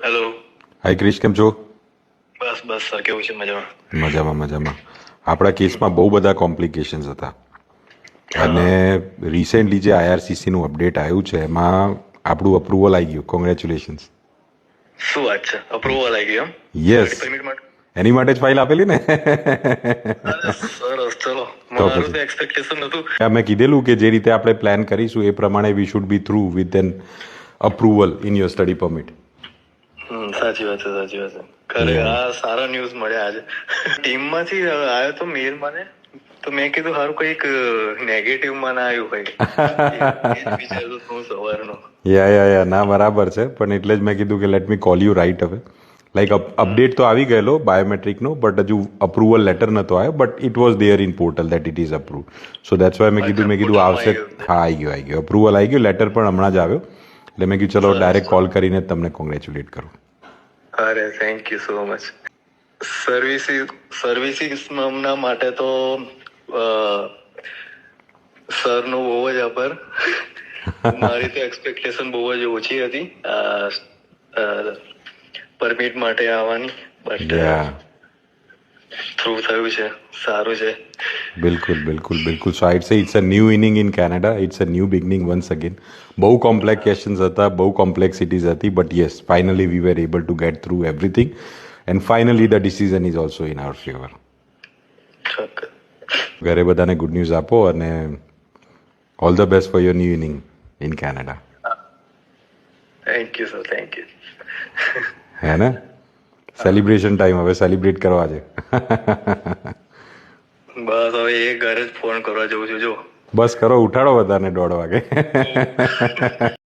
Hello. હાય ક્રિશ, કેમ છો? બસ બસ sir, કેવું છે? મજામાં? મજામાં મજામાં. આપણા કેસમાં બહુ બધા કોમ્પ્લિકેશન્સ હતા અને રિસેન્ટલી જે આઈઆરસીસીનું અપડેટ આવ્યું છે એમાં આપણું અપ્રુવલ આવી ગયું. કોંગ્રેચ્યુલેશન્સ. શું વાત છે? અપ્રુવલ આવી ગયું યસ, સ્ટડી પરમિટ માટે? એની માટે જ ફાઇલ આપેલી ને. અરે સરસ, ચલો. તો મારું પછી તો એક્સપેક્ટેશન નતું. મેં કીધેલું કે જે રીતે આપણે પ્લાન કરીશું એ પ્રમાણે we should be through with an approval in your study permit. સાચી વાત છે, સાચી વાત છે. ખરે આ સારા ન્યૂઝ મળ્યા આજે. ટીમમાંથી આવ્યો તો મેલ મને, તો મેં કીધું સારું કંઈક નેગેટિવ માં ના આવ્યું કઈક. વિચારતો હું સવારનો. યા ના બરાબર છે, પણ એટલે જ મેં કીધું કે let me call you right હવે. લાઈક અપડેટ તો આવી ગયેલો બાયોમેટ્રિકનો, બટ હજુ અપ્રુવલ લેટર નતો આવ્યો, but it was there in portal that it is approve. So that's why મેં કીધું આવશે. હા, આવી ગયો અપ્રુવલ આવી ગયો. લેટર પણ હમણાં જ આવ્યો, એટલે મેં કીધું ચલો ડાયરેક્ટ કોલ કરીને તમને કોંગ્રેચ્યુલેટ કરું. અરે થેન્ક યુ સો મચ. સર્વિસીસના માટે તો સરનો બહુ જ આભાર. મારી તો એક્સપેક્ટેશન બહુ જ ઓછી હતી પરમિટ માટે આવવાની, બટ થ્રુ થયું છે. સારું છે. બિલકુલ બિલકુલ બિલકુલ. So I'd say it's a new inning in Canada. It's a new beginning once again. બહુ કોમ્પ્લેક્સેશન્સ હતા, બહુ કોમ્પ્લેક્સિટીઝ હતી, but yes finally we were able to get through everything and finally the decision is also in our favour. ઘરે બધાને good news આપો અને all the best for your new inning in Canada. Thank you sir, thank you. હે ને? Celebration time, હવે celebrate કરવા છે. બસ હવે એ ઘરે જ ફોન કરવા જવું છું. જો બસ કરો, ઉઠાડો બધાને 1:30 વાગે.